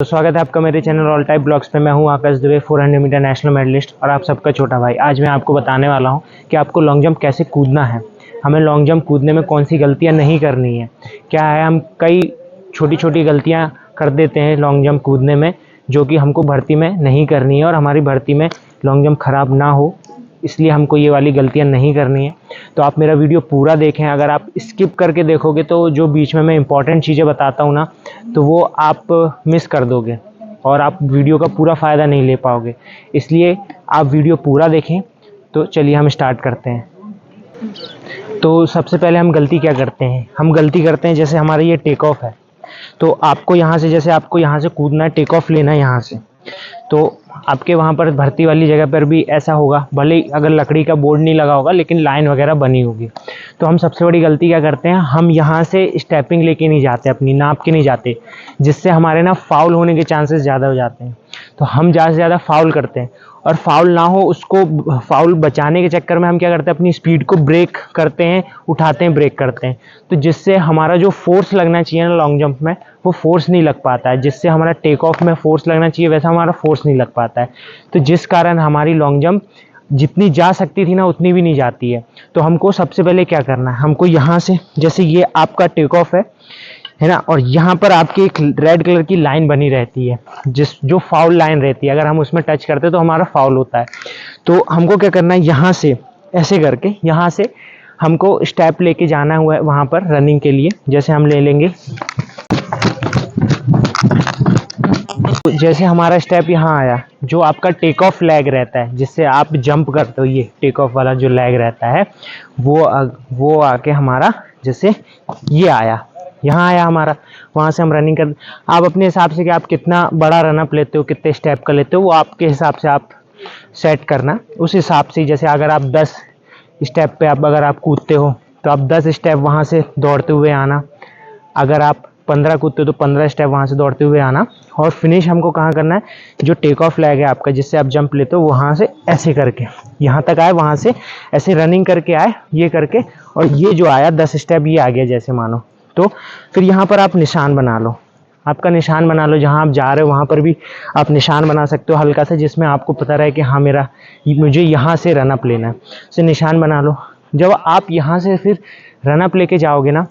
तो स्वागत है आपका मेरे चैनल ऑल टाइप ब्लॉग्स पे। मैं हूं आकाश दुबे, 400 मीटर नेशनल मेडलिस्ट और आप सबका छोटा भाई। आज मैं आपको बताने वाला हूं कि आपको लॉन्ग जंप कैसे कूदना है, हमें लॉन्ग जंप कूदने में कौन सी गलतियां नहीं करनी है। क्या है, हम कई छोटी छोटी गलतियां कर देते हैं लॉन्ग जंप कूदने में, जो कि हमको भर्ती में नहीं करनी है और हमारी भर्ती में लॉन्ग जंप खराब ना हो, इसलिए हमको ये वाली गलतियां नहीं करनी है। तो आप मेरा वीडियो पूरा देखें। अगर आप स्किप करके देखोगे तो जो बीच में मैं इंपॉर्टेंट चीज़ें बताता हूँ ना, तो वो आप मिस कर दोगे और आप वीडियो का पूरा फ़ायदा नहीं ले पाओगे। इसलिए आप वीडियो पूरा देखें। तो चलिए हम स्टार्ट करते हैं। तो सबसे पहले हम गलती क्या करते हैं, हम गलती करते हैं जैसे हमारा ये टेक ऑफ है, तो आपको यहाँ से, जैसे आपको यहाँ से कूदना है, टेक ऑफ लेना है यहाँ से, तो आपके वहाँ पर भर्ती वाली जगह पर भी ऐसा होगा, भले ही अगर लकड़ी का बोर्ड नहीं लगा होगा लेकिन लाइन वगैरह बनी होगी। तो हम सबसे बड़ी गलती क्या करते हैं, हम यहाँ से स्टेपिंग लेके नहीं जाते, अपनी नाप के नहीं जाते, जिससे हमारे ना फाउल होने के चांसेस ज़्यादा हो जाते हैं। तो हम ज़्यादा से ज़्यादा फाउल करते हैं और फाउल ना हो, उसको फाउल बचाने के चक्कर में हम क्या करते हैं, अपनी स्पीड को ब्रेक करते हैं, उठाते हैं, ब्रेक करते हैं। तो जिससे हमारा जो फोर्स लगना चाहिए ना लॉन्ग जंप में, वो फोर्स नहीं लग पाता है। जिससे हमारा टेक ऑफ में फोर्स लगना चाहिए, वैसा हमारा फोर्स नहीं लग पाता है। तो जिस कारण हमारी लॉन्ग जंप जितनी जा सकती थी ना, उतनी भी नहीं जाती है। तो हमको सबसे पहले क्या करना है, हमको यहाँ से, जैसे ये आपका टेक ऑफ है ना, और यहाँ पर आपकी एक रेड कलर की लाइन बनी रहती है, जो फाउल लाइन रहती है, अगर हम उसमें टच करते हैं तो हमारा फाउल होता है। तो हमको क्या करना है, यहाँ से ऐसे करके, यहाँ से हमको स्टेप लेके जाना हुआ है वहाँ पर रनिंग के लिए। जैसे हम ले लेंगे, जैसे हमारा स्टेप यहाँ आया, जो आपका टेक ऑफ लैग रहता है, जिससे आप जंप करते हो, ये टेक ऑफ वाला जो लैग रहता है, वो आके हमारा जैसे ये आया, यहाँ आया हमारा, वहाँ से हम रनिंग कर। आप अपने हिसाब से कि आप कितना बड़ा रनअप लेते हो, कितने स्टेप का लेते हो, वो आपके हिसाब से आप सेट करना। उस हिसाब से जैसे अगर आप 10 स्टेप पे अगर आप कूदते हो, तो आप 10 स्टेप वहाँ से दौड़ते हुए आना। अगर आप 15 कूदते हो तो 15 स्टेप वहाँ से दौड़ते हुए आना। और फिनिश हमको कहाँ करना है, जो टेक ऑफ लैग है आपका, जिससे आप जंप लेते हो, वहाँ से ऐसे करके यहाँ तक आए, वहाँ से ऐसे रनिंग करके आए, ये करके, और ये जो आया 10 स्टेप ये आ गया जैसे मानो। तो फिर यहाँ पर आप निशान बना लो, आपका निशान बना लो, जहाँ आप जा रहे हो वहाँ पर भी आप निशान बना सकते हो हल्का सा, जिसमें आपको पता रहे कि हाँ मुझे यहाँ से रनअप लेना है। तो निशान बना लो। जब आप यहाँ से फिर रनअप लेके जाओगे ना,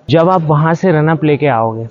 जब आप वहाँ से रनअप लेके आओगे,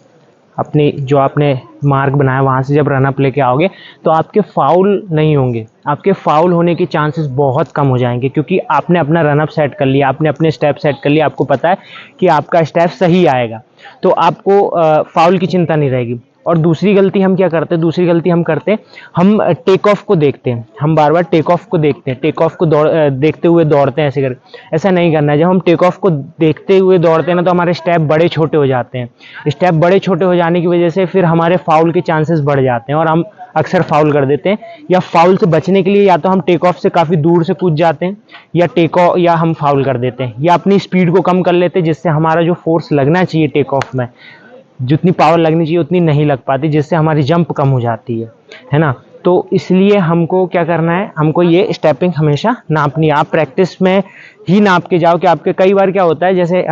अपनी जो आपने मार्क बनाया वहाँ से जब रनअप लेके आओगे, तो आपके फाउल नहीं होंगे। आपके फाउल होने के चांसेस बहुत कम हो जाएंगे, क्योंकि आपने अपना रनअप सेट कर लिया, आपने अपने स्टेप सेट कर लिया, आपको पता है कि आपका स्टेप सही आएगा, तो आपको फाउल की चिंता नहीं रहेगी। और दूसरी गलती हम क्या करते हैं, दूसरी गलती हम करते हैं, हम टेक ऑफ को देखते हैं, हम बार बार टेक ऑफ को देखते हैं, टेक ऑफ को देखते हुए दौड़ते हैं ऐसे करके। ऐसा नहीं करना है। जब हम टेक ऑफ को देखते हुए दौड़ते हैं ना, तो हमारे स्टेप बड़े छोटे हो जाते हैं। स्टेप बड़े छोटे हो जाने की वजह से फिर हमारे फाउल के चांसेस बढ़ जाते हैं और हम अक्सर फाउल कर देते हैं। या फाउल से बचने के लिए या तो हम टेक ऑफ से काफ़ी दूर से कूद जाते हैं, या हम फाउल कर देते हैं, या अपनी स्पीड को कम कर लेते हैं, जिससे हमारा जो फोर्स लगना चाहिए टेक ऑफ में, जितनी पावर लगनी चाहिए उतनी नहीं लग पाती, जिससे हमारी जंप कम हो जाती है ना। तो इसलिए हमको क्या करना है, हमको ये स्टेपिंग हमेशा नापनी है। आप प्रैक्टिस में ही नाप के जाओ कि आपके कई बार क्या होता है, जैसे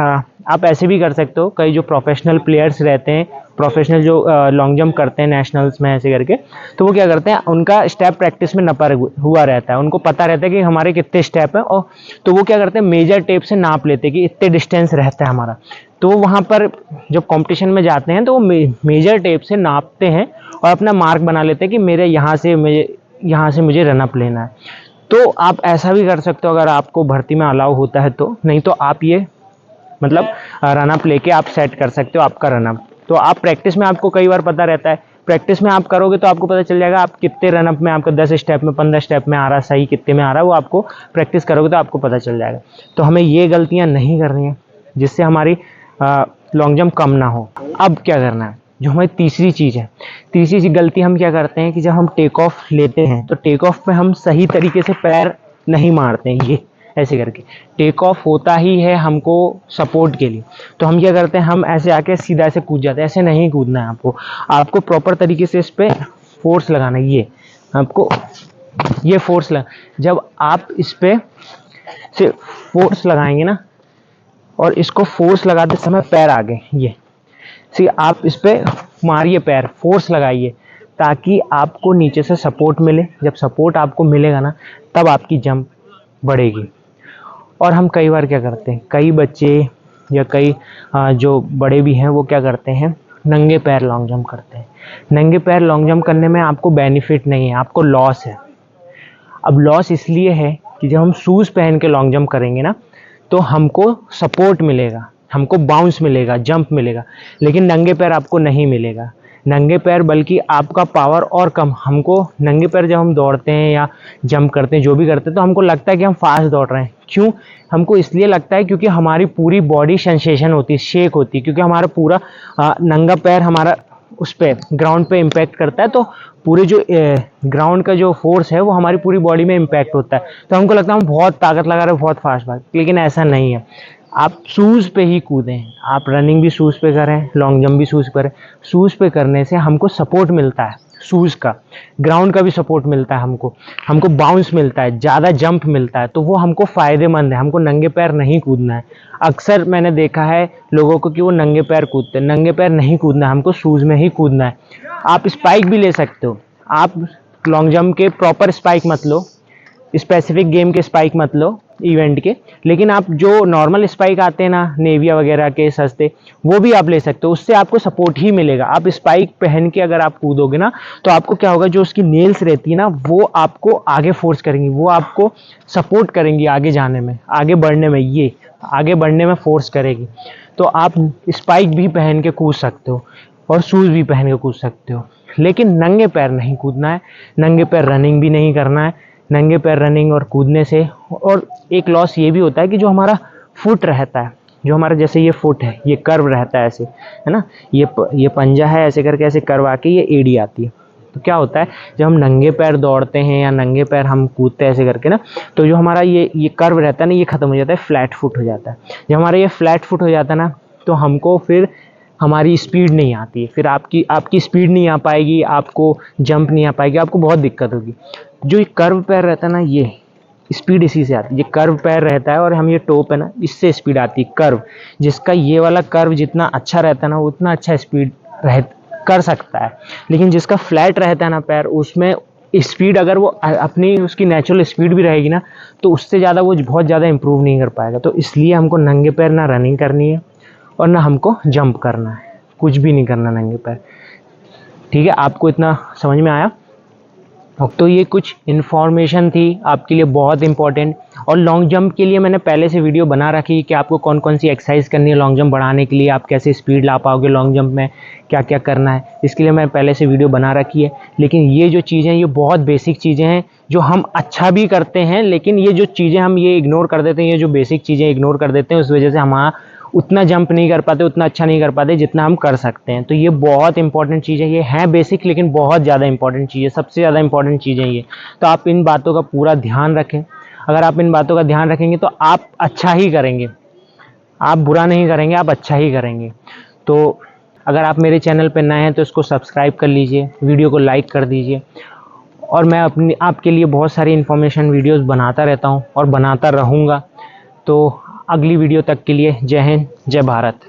आप ऐसे भी कर सकते हो, कई जो प्रोफेशनल प्लेयर्स रहते हैं, प्रोफेशनल जो लॉन्ग जंप करते हैं नेशनल्स में ऐसे करके, तो वो क्या करते हैं, उनका स्टेप प्रैक्टिस में नपा हुआ रहता है, उनको पता रहता है कि हमारे कितने स्टेप हैं, और तो वो क्या करते हैं, मेजर टेप से नाप लेते हैं कि इतने डिस्टेंस रहता है हमारा। तो वहाँ पर जब कंपटीशन में जाते हैं तो वो मेजर टेप से नापते हैं और अपना मार्क बना लेते हैं कि मेरे यहाँ से मुझे रनअप लेना है। तो आप ऐसा भी कर सकते हो अगर आपको भर्ती में अलाउ होता है तो, नहीं तो आप ये मतलब रनअप लेके आप सेट कर सकते हो आपका रनअप। तो आप प्रैक्टिस में, आपको कई बार पता रहता है, प्रैक्टिस में आप करोगे तो आपको पता चल जाएगा आप कितने रनअप में, आपका 10 स्टेप में, 15 स्टेप में आ रहा, सही कितने में आ रहा है, वो आपको प्रैक्टिस करोगे तो आपको पता चल जाएगा। तो हमें ये गलतियाँ नहीं करनी है, जिससे हमारी लॉन्ग जंप कम ना हो। अब क्या करना है, जो हमारी तीसरी चीज़ है, तीसरी गलती हम क्या करते हैं कि जब हम टेक ऑफ लेते हैं तो टेक ऑफ पे हम सही तरीके से पैर नहीं मारते हैं, ये ऐसे करके। टेक ऑफ होता ही है हमको सपोर्ट के लिए, तो हम क्या करते हैं, हम ऐसे आके सीधा ऐसे कूद जाते हैं। ऐसे नहीं कूदना है आपको प्रॉपर तरीके से इस पर फोर्स लगाना है। ये आपको ये फोर्स जब आप इस पर से फोर्स लगाएंगे ना, और इसको फोर्स लगाते समय पैर आगे, ये सी आप इस पे मारिए, पैर फोर्स लगाइए, ताकि आपको नीचे से सपोर्ट मिले। जब सपोर्ट आपको मिलेगा ना, तब आपकी जंप बढ़ेगी। और हम कई बार क्या करते हैं, कई बच्चे या कई जो बड़े भी हैं वो क्या करते हैं, नंगे पैर लॉन्ग जंप करते हैं। नंगे पैर लॉन्ग जंप करने में आपको बेनिफिट नहीं है, आपको लॉस है। अब लॉस इसलिए है कि जब हम शूज़ पहन के लॉन्ग जंप करेंगे ना, तो हमको सपोर्ट मिलेगा, हमको बाउंस मिलेगा, जंप मिलेगा, लेकिन नंगे पैर आपको नहीं मिलेगा। नंगे पैर बल्कि आपका पावर और कम, हमको नंगे पैर जब हम दौड़ते हैं या जंप करते हैं, जो भी करते हैं, तो हमको लगता है कि हम फास्ट दौड़ रहे हैं। क्यों? हमको इसलिए लगता है क्योंकि हमारी पूरी बॉडी सेंसेशन होती है, शेक होती है, क्योंकि हमारा पूरा नंगा पैर हमारा उस पे ग्राउंड पे इम्पैक्ट करता है, तो पूरे जो ग्राउंड का जो फोर्स है वो हमारी पूरी बॉडी में इम्पैक्ट होता है, तो हमको लगता है हम बहुत ताकत लगा रहे हैं, बहुत फास्ट भाग। लेकिन ऐसा नहीं है। आप शूज़ पे ही कूदें, आप रनिंग भी शूज़ पे करें, लॉन्ग जंप भी शूज़ पे करें। शूज़ पे करने से हमको सपोर्ट मिलता है, शूज़ का, ग्राउंड का भी सपोर्ट मिलता है, हमको बाउंस मिलता है, ज़्यादा जंप मिलता है, तो वो हमको फ़ायदेमंद है। हमको नंगे पैर नहीं कूदना है। अक्सर मैंने देखा है लोगों को कि वो नंगे पैर कूदते हैं। नंगे पैर नहीं कूदना है, हमको शूज़ में ही कूदना है। आप स्पाइक भी ले सकते हो। आप लॉन्ग जंप के प्रॉपर स्पाइक मत लो, स्पेसिफिक गेम के स्पाइक मत लो, इवेंट के, लेकिन आप जो नॉर्मल स्पाइक आते हैं ना, नेविया वगैरह के सस्ते, वो भी आप ले सकते हो। उससे आपको सपोर्ट ही मिलेगा। आप स्पाइक पहन के अगर आप कूदोगे ना, तो आपको क्या होगा, जो उसकी नेल्स रहती है ना, वो आपको आगे फोर्स करेंगी, वो आपको सपोर्ट करेंगी आगे जाने में, आगे बढ़ने में, ये आगे बढ़ने में फोर्स करेगी। तो आप स्पाइक भी पहन के कूद सकते हो और शूज़ भी पहन के कूद सकते हो, लेकिन नंगे पैर नहीं कूदना है। नंगे पैर रनिंग भी नहीं करना है। नंगे पैर रनिंग और कूदने से और एक लॉस ये भी होता है कि जो हमारा फुट रहता है, जो हमारा जैसे ये फुट है, ये कर्व रहता है ऐसे, है ना, ये पंजा है, ऐसे करके ऐसे कर्व आके ये एड़ी आती है। तो क्या होता है, जब हम नंगे पैर दौड़ते हैं या नंगे पैर हम कूदते हैं ऐसे करके ना, तो जो हमारा ये कर्व रहता है ना, ये ख़त्म हो जाता है, फ्लैट फुट हो जाता है। जब हमारा ये फ्लैट फुट हो जाता है ना, तो हमको फिर हमारी स्पीड नहीं आती है, फिर आपकी स्पीड नहीं आ पाएगी, आपको जंप नहीं आ पाएगी, आपको बहुत दिक्कत होगी। जो ये कर्व पैर रहता है ना, ये स्पीड इसी से आती है। ये कर्व पैर रहता है और हम ये टोप है ना, इससे स्पीड आती है। कर्व, जिसका ये वाला कर्व जितना अच्छा रहता है ना, उतना अच्छा स्पीड कर सकता है। लेकिन जिसका फ्लैट रहता है ना पैर, उसमें स्पीड अगर वो अपनी उसकी नेचुरल स्पीड भी रहेगी ना, तो उससे ज़्यादा वो बहुत ज़्यादा इंप्रूव नहीं कर पाएगा। तो इसलिए हमको नंगे पैर ना रनिंग करनी है और ना हमको जंप करना है, कुछ भी नहीं करना नंगे पैर। ठीक है, आपको इतना समझ में आया? तो ये कुछ इन्फॉर्मेशन थी आपके लिए बहुत इंपॉर्टेंट। और लॉन्ग जंप के लिए मैंने पहले से वीडियो बना रखी कि आपको कौन कौन सी एक्सरसाइज करनी है लॉन्ग जंप बढ़ाने के लिए, आप कैसे स्पीड ला पाओगे लॉन्ग जंप में, क्या क्या करना है, इसके लिए मैं पहले से वीडियो बना रखी है। लेकिन ये जो चीज़ें, ये बहुत बेसिक चीज़ें हैं जो हम अच्छा भी करते हैं, लेकिन ये जो चीज़ें हम ये इग्नोर कर देते हैं, ये जो बेसिक चीज़ें इग्नोर कर देते हैं, उस वजह से हमारा उतना जंप नहीं कर पाते, उतना अच्छा नहीं कर पाते जितना हम कर सकते हैं। तो ये बहुत इंपॉर्टेंट चीज़ है। ये है बेसिक, लेकिन बहुत ज़्यादा इंपॉर्टेंट चीज़ है, सबसे ज़्यादा इंपॉर्टेंट चीज़ है ये। तो आप इन बातों का पूरा ध्यान रखें। अगर आप इन बातों का ध्यान रखेंगे तो आप अच्छा ही करेंगे, आप बुरा नहीं करेंगे, आप अच्छा ही करेंगे। तो अगर आप मेरे चैनल पर नए हैं तो इसको सब्सक्राइब कर लीजिए, वीडियो को लाइक कर दीजिए। और मैं आपके लिए बहुत सारी इन्फॉर्मेशन वीडियोज़ बनाता रहता हूँ और बनाता रहूँगा। तो अगली वीडियो तक के लिए जय हिंद, जय भारत।